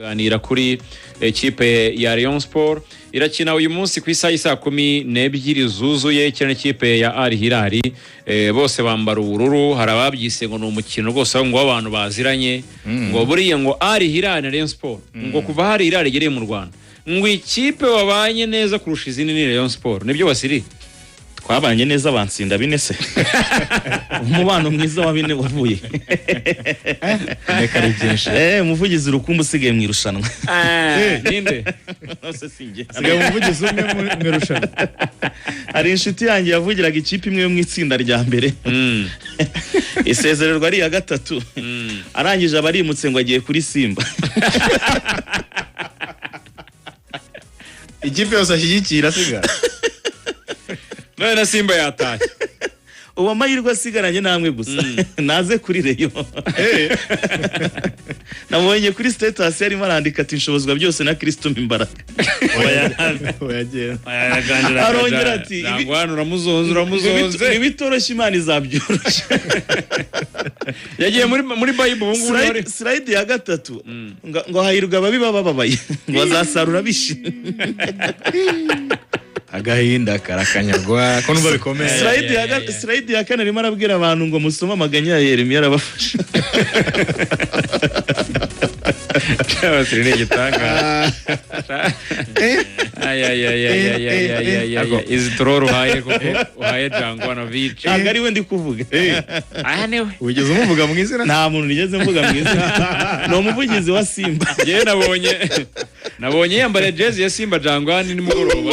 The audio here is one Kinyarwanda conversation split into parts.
ganira kuri ekipe ya Rayon Sport irakina uyu munsi ku isaha y'isa 12 zuzuye cyane ekipe ya Al Hilal bose bambara ubururu harababyise ngo n'umukino rwose ngo abantu baziranye ngo buriye ngo Al Hilal na Rayon Sport ngo kuva Al Hilal gereye mu Rwanda ngo ikipe wabanye neza kurusha izindi ni Rayon Sport nibyo basiri twabanye neza bansinda bine se umubano mwiza wa bine wavuye reka ribyinshi umuvugizi rukumbu usigaye mu irushanwa ninde nose singe sigaye umuvugizi umwe mu irushanwa hari inshuti yanjye yavugiraga ikipe imwe mu itsinda rya mbere isezererwa ari ya gatatu arangije abarimutse ngo agiye kuri Simba ikipe yose ashyigikira sigara none Simba yataye uwo mahirwe asigaranye namwe gusa naze kuri Rayon nabonye kuri status yarimo arandika ati nshobozwa byose na Kristo Mimbaraga arongera ati ngwana uramuzonze ibitoroshye Imana izabyoroshye yagiye muri Bible ubu ngubu slide ya gatatu ngo hahirwa ababi bababaye ngo bazasarura bishimye agahinda karakanyagwa ko numva bikomeye slide ya kane arimo arabwira abantu ngo musoma amaganya ya Yeremiya arabafasha cyabasiri n'igitanga izi tororo uhaye koko uhaye Jangwanovic ntabwo ari we ndi kuvuga aha niwe ugeze umuvuga mu izina nta muntu nigeze mvuga mu izina ni umuvugizi wa Simba yewe nabonye yambara jezi ya Simba Jangwani nimugoroba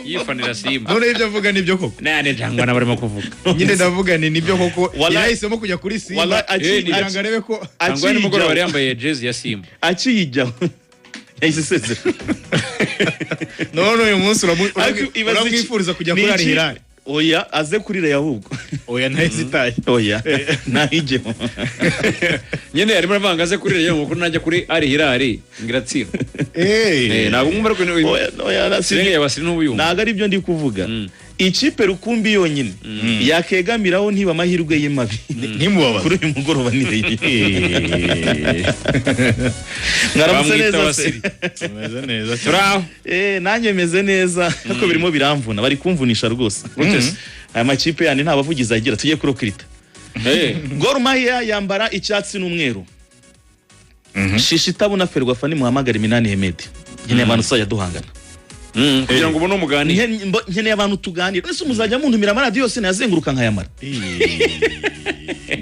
yifanira Simba none ibyo avuga nibyo koko nane Jangwani barimo kuvuga nyine ndavuga nibyo koko yahisemo kujya kuri Simba arangarebe ko Jangwani nimugoroba yambaye jezi ya Simba akiyijyaho yahise none uyu munsi uramwifuriza kujya kuri Al Hilal oya aze kuri Rayon ahubwo oya ntayizitaye oya nahijemo nyene yarimo avanga aze kuri Rayon kuko najya kuri Al Hilal ngiratsiro ntabwo mwumva ko oya nasiri yabasiri n'ubuyumva ntabwo ari byo ndi kuvuga ikipe rukumbi yonyine yakegamiraho ntiba amahirwe ye mabi ntimubaba kuri uyu mugoroba ni mwaramutse neza se meze neza turaho nanjye meze neza ariko birimo biramvuna bari kumvunisha rwose aya makipe yandi nta bavugizi agira tugiye kurokirita Gor Mahia yambara icyatsi n'umweru shishi itabona Ferwafa ni Muhamagara Minani Hemedi nyine abantu sajya duhangana kugira ngo ubone umugani nkeneye abantu tuganira ese muzajya muntumira amaradiyo yose nayazenguruka nkayamara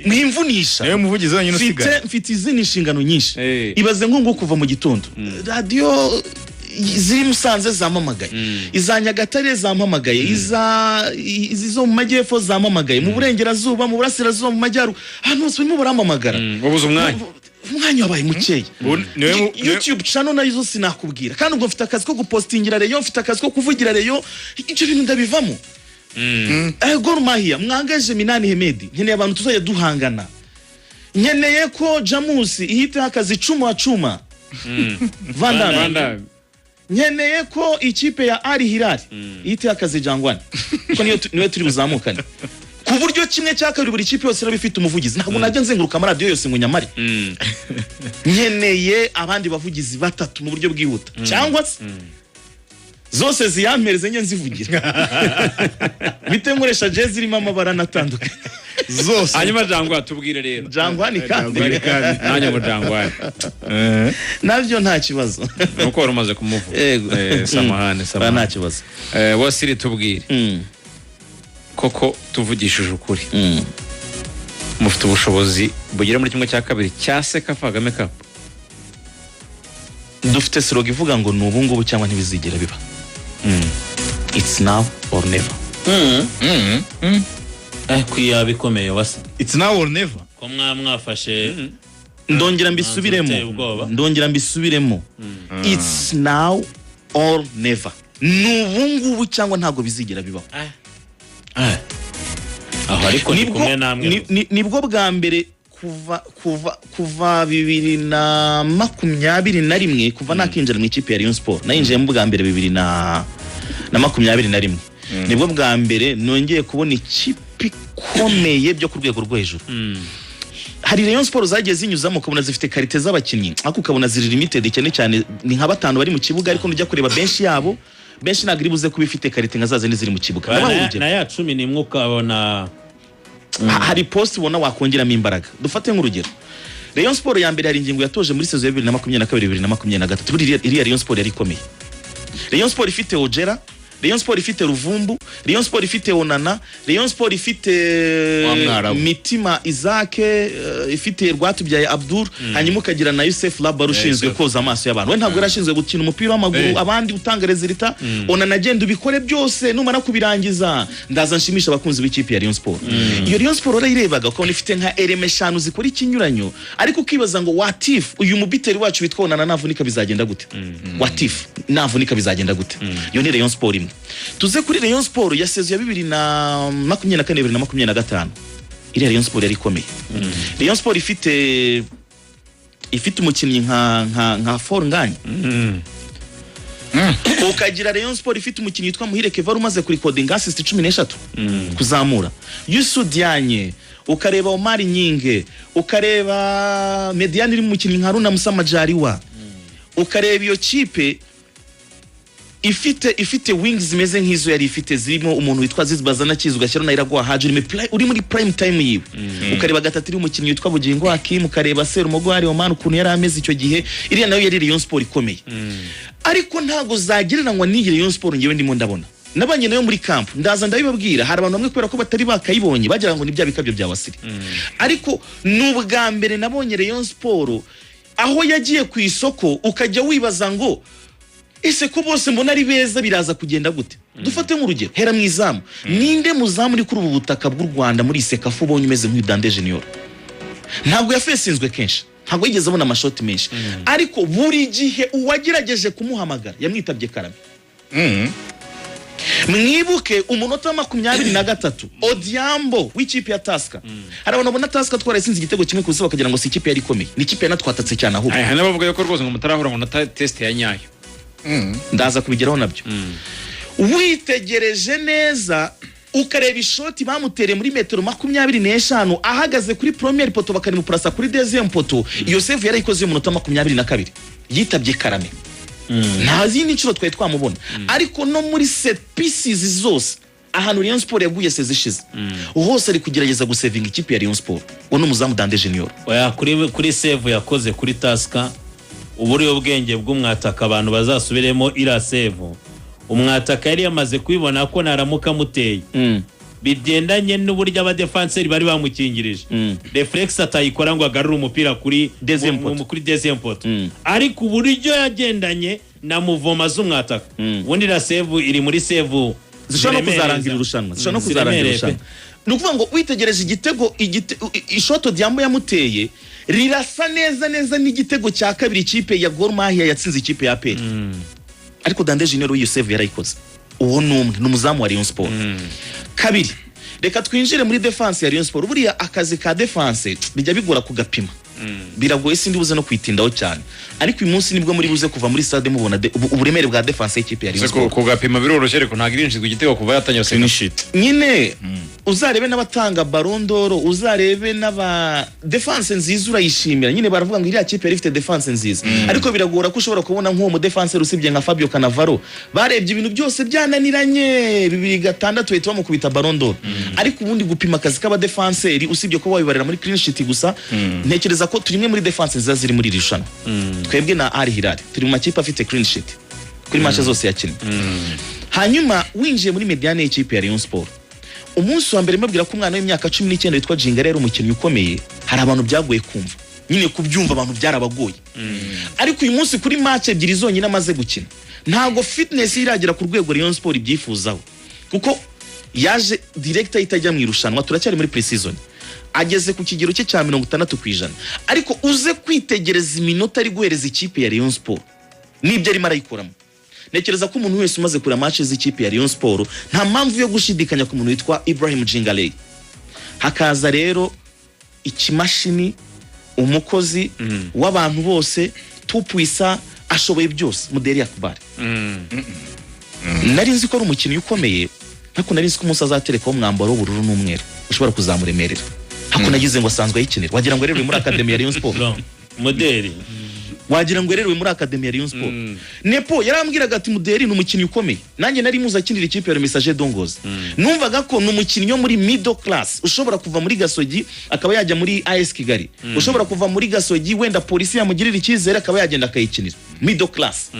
mwimvunisha nayo muvugizi wenyine usigaye mfite izindi nshingano nyinshi ibaze ngo kuva mu gitondo radio ziri Musanze zampamagaye iza Nyagatare zampamagaye izo mu majyepfo zampamagaye mu burengerazuba mu burasirazuba mu majyaru hano hose barimo barampamagara babuze umwanya wabaye mukeya YouTube channel nayo sinakubwira kandi ubwo mfite akazi ko gupostingira Rayon mfite akazi ko kuvugira Rayon icyo bintu ndabivamo Gor Mahia mwangaje Minani Hemedi nkeneye abantu tuzajya duhangana nkeneye ko Jamus ihite akazi cuma Vandana nkeneye ko ikipe ya Al Hilal ihite akazi Jangwani ko niwe turi buzamukane ku buryo kimwe cya kabiri buri kipe yose irabifite umuvugizi ntabwo najya nzenguruka amaradiyo yose ngo nyamare nkeneye abandi bavugizi batatu mu buryo bwihuta cyangwa se zose ziyampereze nye nzivugira bite nkoresha jezi irimo amabara natandukanye zose hanyuma Jangwa tubwire rero Jangwani kandi nanjye mu Jangwani navyo nta kibazo nuko wari umaze kumuvuga samahane nta kibazo wasiri tubwire koko tuvugishije ukuri mufite ubushobozi bugira muri kimwe cya kabiri cya Sekafa Kagame Cup dufite slogan ivuga ngo nubu ngubu cyangwa ntibizigera biba it's now or never kuya bikomeye wase it's now or never ko mwafashe ndongera mbisubiremo it's now or never nubu ngubu cyangwa ntago bizigera bibaho aho ariko ni kumwe namwe nibwo bwa mbere kuva 2021 kuva nakinjira mu ikipe ya Rayon Sport nayinjiye mu bwa mbere 2021 nibwo bwa mbere nongeye kubona ikipe ikomeye byo ku rwego rwo hejuru hari Rayon Sport zagiye zinyuzamo ukabona zifite karite z'abakinnyi ariko ukabona ziri limited cyane ni nka batanu bari mu kibuga ariko nujya kureba benshi yabo benshi nagiri buze kuba ifite karite nka zaze ziri mu kibuga na ya 11 ukabona hari post ubona wakongeramo imbaraga dufate nk'urugero Rayon Sport ya mbere hari ingingo yatoje muri saison ya 2022-2023 buri iriya Rayon Sport yari ikomeye. Rayon Sport ifite Ojera, Rayon Sport ifite Ruvumbu, Rayon Sport ifite Onana, Rayon Sport ifite Mitima Izake, ifite Rwatubyaye Abdul, hanyuma ukagira na Youssef Laba rushinzwe koza amaso y'abantu. We ntabwo yarashinzwe gukina umupira w'amaguru abandi utanga resulta. Onana agenda ubikore byose numara kubirangiza ndaza nshimisha abakunzi b'ikipe ya Rayon Sport. Iyo Rayon Sport urayirebaga ko ifite nka element 5 zikora ikinyuranyo ariko ukibaza ngo what if uyu mubiteri wacu witwa Onana navunika bizagenda gute? What if navunika bizagenda gute? Iyo ni Rayon Sport imwe. Tuze kuri Rayon Sport ya saison ya 2024-2025 iri Rayon Sport yari ikomeye. Rayon Sport ifite umukinnyi nka Fornganye. Ukagira Rayon Sport ifite umukinnyi witwa Muhire Kevin umaze kuri coding assist 13 kuzamura. Yusu Dianye, ukareba Omar Nyinge, ukareba Median iri umukinnyi nka Runa Musamajariwa. Ukareba iyo kipe ifite wings zimeze nk'izo yari ifite zirimo umuntu witwa Zizbazana Kizu gashyira na Iragwa Haji uri muri prime time yiwe. Ukareba gatatu iri umukinnyi witwa Bugingo Hakim, ukareba Serumogo ari Oman ukuntu yari ameze icyo gihe iriya nayo yari Rayon Sport ikomeye. Ariko ntago zagiranwa n'iyi Rayon Sport ngewe ndimo ndabona nabanye nayo muri camp ndaza ndabibabwira hari abantu bamwe kwera ko batari bakayibonye bagira ngo nibya bikabyo bya Wasiri. Ariko n'ubwa mbere nabonye Rayon Sport aho yagiye ku isoko ukajya wibaza ngo ese ko bose mbona ari beza biraza kugenda gute? Dufate nk'urugero hera mwizamu ninde muzamu uri kuri ubu butaka bw'u Rwanda muri Sekafa ubonye umeze nk'Udande Junior? Ntabwo yafesinzwe kenshi, ntabwo yigeze abona amashoti menshi, ariko buri gihe uwagerageje kumuhamagara yamwitabye Karame. Mwibuke umunota 23 Odiambo w'ikipe ya Taska. Hari abantu bona Taska twarasinze igitego kimwe kuzuba bakagira ngo si ikipe yari ikomeye, ni ikipe yanatwatatse cyane ahubwo. Aya nabavuga yuko rwose ngo mutarahura ngo na test ya nyayo. Ndaza kubigeraho nabyo. Witegereje neza ukareba ishoti bamutereye muri metero 25 ahagaze kuri premier poto bakari mu prasa kuri deuxième poto, iyo save yari ikoze mu minota 22 yitabye Karame. Nta zindi ncuro twaye twamubona, ariko no muri set pieces zose ahantu Rayon Sport yaguye sezishize hose ari kugerageza gusavinga ikipe ya Rayon Sport. Uno muzamu Dande Junior oya kuri save yakoze kuri Taska uburiyo bwenge bw'umwataka abantu bazasubiremo ira save. Umwataka yari yamaze kwibona ko naramuka muteye bigendanye n'uburyo aba defenseur bari bamukingirije reflex atayikora ngo agarure umupira kuri deuxième pot ariko uburyo yagendanye na muvoma z'umwataka ubundi la save iri muri save zishobora kuzarangira irushanwa nukuvuga ngo witegereje igitego ishoto Diambo yamuteye rirasa neza n'igitego cya kabiri ikipe ya Gor Mahia yatsinze ikipe ya APR. Ariko Dande Junior uyu save yarayikoze. Uwo n'umuzamu wa Rayon Sport. Kabiri, reka twinjire muri defense ya Rayon Sport. Buriya akazi ka defense bijya bigora kugapima. Biragoye sindi buze no kwitindaho cyane. Ariko uyu munsi nibwo muri buze kuva muri stade mubona uburemere bwa defense y'ikipe ya Rayon Sport. Kugapima biroroshye ariko ntago irinjizwe igitego kuva yatangiye finish. Nyine uzarebe n'abatanga Ballon d'Or, uzarebe n'aba defense nziza urayishimira. Nyine baravuga ngo iriya kipe yari ifite defense nziza. Ariko biragora ko ushobora kubona nk'uwo mu defense usibye nka Fabio Cannavaro barebye ibintu byose byananiranye 2006 bahita bamukubita Ballon d'Or. Ariko ubundi gupima akazi k'aba defenseur usibye ko babibarira muri clean sheet gusa ntekereza ko turimwe muri defense nziza ziri muri irishana. Twebwe na Al Hilal turi mu makipe afite clean sheet kuri match zose yakina. Hanyuma winjiye muri mediane y'ikipe ya Rayon Sport. Umunsi wa mbere mbabwira ko umwana w'imyaka 19 witwa Jingare ari umukinnyi ukomeye, hari abantu byagoye kumva. Nyine kubyumva abantu byarabagoye. Ariko uyu munsi kuri match ebyiri zonyine amaze gukina ntago fitness iragera ku rwego Rayon Sport ibyifuzaho. Kuko yaje director itajya mu irushanwa turacyari muri pre-season. Ageze ku kigero cye cya 60%. Ariko uze kwitegereza iminota ari guhereza ikipe ya Rayon Sport. Nibyo ari marayikoramo. Nekereza ko umuntu wese umaze kura match z'ikipe ya Rayon Sport nta mpamvu yo gushidikanya ku muntu witwa Ibrahim Jingale. Hakaza rero ikimashini umukozi w'abantu bose tupwisa ashoboye byose Muderi Akbar. Nari nzi ko ari umukinnyi ukomeye ariko nari nzi ko umunsi azatereka umwambaro w'ubururu n'umweru ushobora kuzamuremerera. hako nagize ngo asanzwe ayikinira wagira ngo arerewe muri academy ya Rayon Sport modeli wagira ngo arerewe muri academy ya Rayon Sport Nepo yarambwiraga ati Muderi n'umukinnyi ukomeye nanjye nari muza akinira ikipe ya Messager Dongozi numvaga ko n'umukinnyi yo muri middle class ushobora kuva muri Gasogi akaba yajya muri AS Kigali ushobora kuva muri Gasogi wenda polisi yamugirira icyizere akaba yagenda akayikinira middle class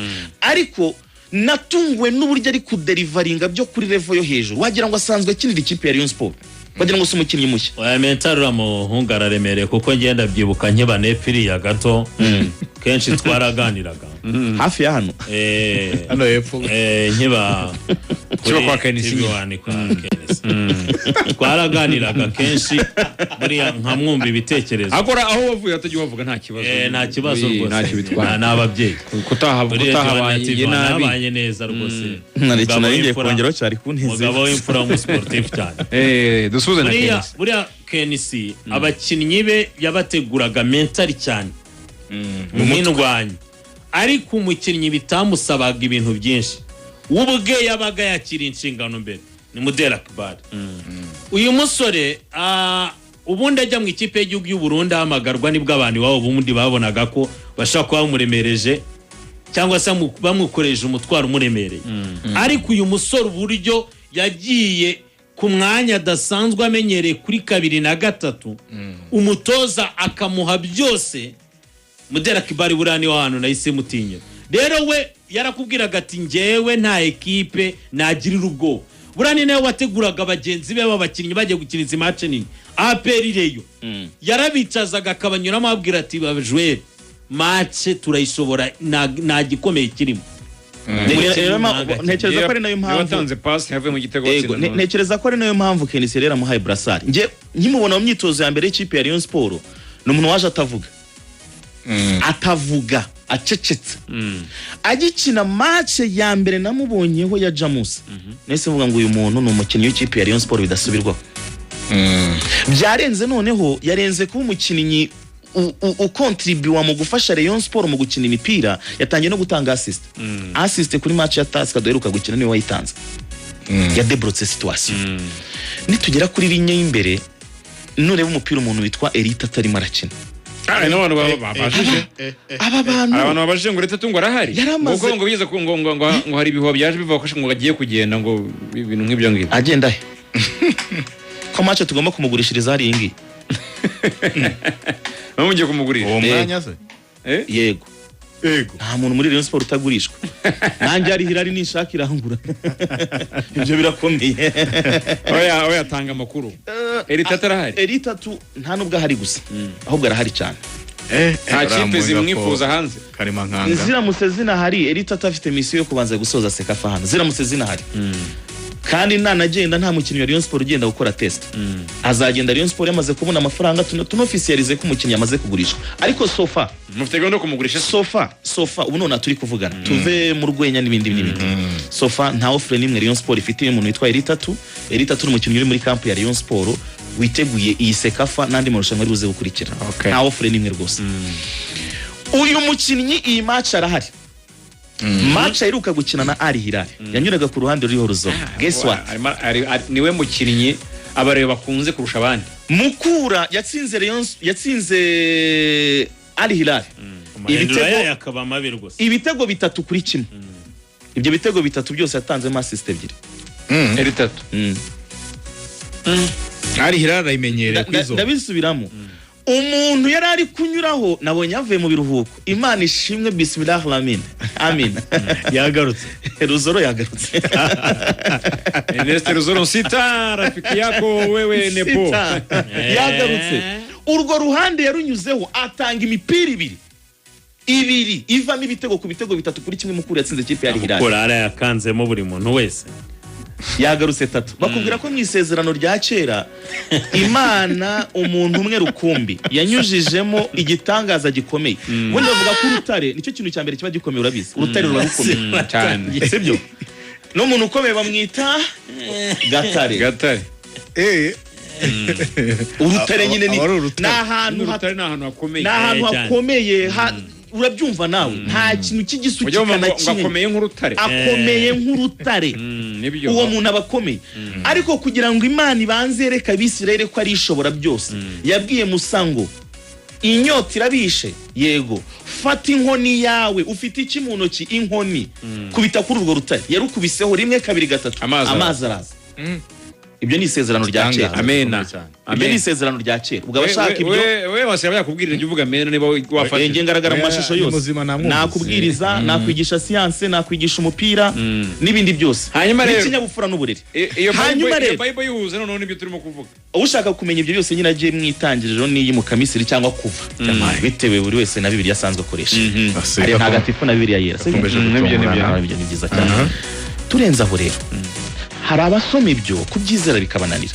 ariko natungwe n'uburyo ari kuderivaringa byo kuri level yo hejuru wagira ngo asanzwe akinira ikipe ya Rayon Sport wagira ngo umukinnyi mushya oya mental mu remereye kuko ngenda byibuka nkeba nepfiriya gato kenshi twaraganiraga hafi ya hano hano hepfo nkeba kiba kwa Kenisi twaraganiraga kenshi buriya nkamwumva ibitekerezo akora aho wavuye atajya wavuga nta kibazo nta kibazo rwose ntacyo bitwara n'ababyeyi kutahabanye nabanye neza rwose naretse naringiye kongeraho cyari kuntize umugabo w'imfura w'umusportif cyane dusuze na Kenisi buriya Kenisi abakinnyi be yabateguraga mental cyane mu mindwanyi ariko umukinnyi bitamusabaga ibintu byinshi ubwe yabaga yakira inshingano mbere ni Mudera Kibali uyu musore ubundi ajya mu ikipe y'igihugu y'u Burundi hamagarwa nibwo abantu babo bundi babonaga ko bashaka kuba bamuremereje cyangwa se bamukoreje umutwaro umuremereye ariko uyu musore uburyo yagiye ku mwanya adasanzwe amenyereye kuri 2 na 3 umutoza akamuha byose Mudera Kibali burani w'ahantu nahise mutinya rero we yarakubwiraga ati ngewe nta ekipe nagirira ubwo burani nawe wateguraga abagenzi be b'abakinnyi bagiye gukiniza match nini APR reyo yarabicazaga akabanyuramo ababwira ati bajwe match turayishobora nta gikomeye kirimo ntekereza ko ari nayo mpamvu watanze pass yavuye mu gitego watsinda ntekereza ko ari nayo mpamvu Kenisi rero amuhaye brassard nge nkimubona mu myitozo ya mbere y'ikipe ya Rayon Sport ni umuntu waje atavuga acecetse agikina match ya mbere namubonyeho ya Jamus nese mvuga ngo uyu muntu ni umukinnyi w'ikipe ya Rayon Sport bidasubirwaho byarenze noneho yarenze kuba umukinnyi ukontribuwa mu gufasha Rayon Sport mu gukina imipira yatangiye no gutanga assist kuri match ya Taska duheruka gukina niwe wayitanze ya debrotse situation nitugera kuri linye y'imbere nureba umupira umuntu witwa Elite atarimo arakina n'abantu babajije abantu babajije ngo leta tungo arahari ngo bigeze ngo hari ibihuha byaje bivuga ko ngo agiye kugenda ngo ibintu nk'ibyo ngibyo agenda he ko match tugomba kumugurishiriza hari ingi bamugiye kumugurisha uwo mwanya se yego nta muntu muri Rayon Sport utagurishwa nanjye ari hirari nishakira hangura ibyo birakomeye oya tanga amakuru Elite atarahari Elite nta nubwo ahari gusa ahubwo arahari cyane nta kipe zimwifuza hanze karima nkanga ziramutse zinahari Elite atafite misiyo yo kubanza gusoza sekafa hano ziramutse zinahari kandi nanagenda nta mukinnyi wa Rayon Sport ugenda gukora test azagenda Rayon Sport yamaze kubona amafaranga tunofficialize ko umukinnyi yamaze kugurishwa ariko sofa mufite gahunda kumugurisha sofa ubu none turi kuvugana tuve mu rwenya n'ibindi sofa nta offer nimwe Rayon Sport ifite umuntu witwa Elite n'umukinnyi uri muri camp ya Rayon Sport witeguye iyi sekafa nandi marushanwa ari buze gukurikira nta offer nimwe rwose uyu mukinnyi iyi match arahari match aheruka gukina na Al Hilal yanyuraga ku ruhande ruriho ruzo guess what niwe mukinnyi abareba bakunze kurusha abandi Mukura yatsinze Al Hilal ibitego 3 kuri 1 ibyo bitego 3 byose yatanze ma assist 2 Elite Al Hilal imenyereye kwizo ndabisubiramo umuntu yari ari kunyuraho nabonye avuye mu biruhuko Imana ishimwe bismillah amin yagarutse Ruzoro yagarutse Ernest Ruzoro sita rafiki yako wewe Nepo yagarutse urwo ruhande yarunyuzeho atanga imipira ibiri ivamo ibitego ku bitego 3 kuri 1 Mukura yatsinze ikipe ya Al Hilal Mukura yakanzemo buri muntu wese yagarutse 3 bakubwira ko mu isezerano rya kera Imana umuntu umwe rukumbi yanyujijemo igitangaza gikomeye wenda bavuga ko urutare nicyo kintu cya mbere kiba gikomeye urabizi urutare ruba rukomeye cyane sibyo no muntu ukomeye bamwita Gatare urutare nyine ni ahantu hakomeye urabyumva nawe nta kintu cy'igisukika na kimwe akomeye nk'urutare akomeye nk'urutare uwo muntu abakomeye ariko kugira ngo Imana ibanze yereka Abisirayeli ko ari ishobora byose yabwiye Musa ngo inyota irabishe yego fata inkoni yawe ufite iki mu ntoki inkoni kubita kuri urwo rutare yarukubiseho rimwe kabiri gatatu amazi araza ibyo ni isezerano rya kera amena ibyo ni isezerano rya kera ubwo abashaka ibyo we wasaba yakubwirira ibyo uvuga amena niba wafashe nge ngaragara mu mashusho yose nakubwiriza nakwigisha siyanse nakwigisha umupira n'ibindi byose hanyuma rero n'ikinyabupfura n'uburere hanyuma rero Bible yuzuye noneho nibyo turimo kuvuga ushaka kumenya ibyo byose nyine agiye mwitangiriro n'iyi mu kamisiri cyangwa kuva bitewe buri wese na Bibiliya asanzwe akoresha ari ntagatifu na Bibiliya yera nibyo ni byiza cyane turenza aho rero hari abasoma ibyo kubyizera bikabananira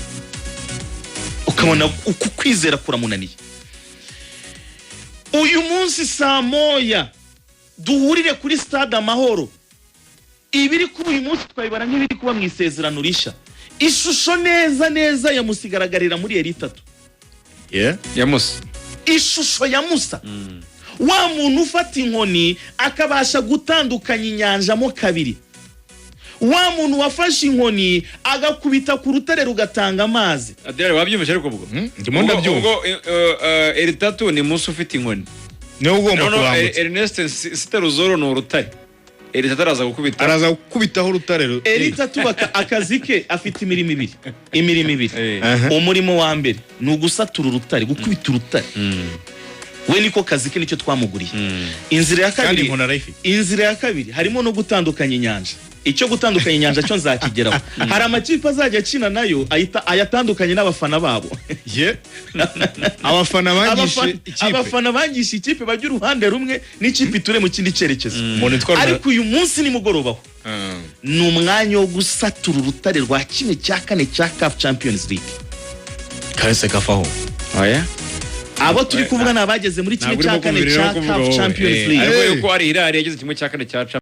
ukabona uku kwizera kuramunaniye uyu munsi saa moya duhurire kuri stade Amahoro ibiri kuba uyu munsi twabibara nk'ibiri kuba mu isezerano rishya ishusho neza ya Musa igaragarira muri eri 3 ya Musa ishusho ya Musa wa muntu ufata inkoni akabasha gutandukanya inyanja mo kabiri wa muntu wafashe inkoni agakubita ku rutare rugatanga amazi Adele wabyumvise ariko ubwo ndimo ndabyumva eri 3 ni Musa ufite inkoni niwe ugomba kurambutsa Ernest Siteruzoro ni urutare eri 3 araza gukubitaho urutare eri 3 akazi ke afite imirimo ibiri umurimo wa mbere ni ugusatura urutare gukubita urutare we niko kazi ke nicyo twamuguriye inzira ya kabiri harimo no gutandukanya inyanja icyo gutandukanya inyanja cyo nzakigeraho hari amakipe azajya akina nayo ayatandukanye n'abafana babo abafana bangisha ikipe bajya uruhande rumwe n'ikipe iture mu kindi cyerekezo ariko uyu munsi nimugorobaho ni umwanya wo gusatura urutare rwa 1/4 cya CAF Champions League kahise kafaho abo turi kuvuga nabageze muri 1/4 cya CAF Champions League ariko yuko ari Hilal yageze 1/4 cya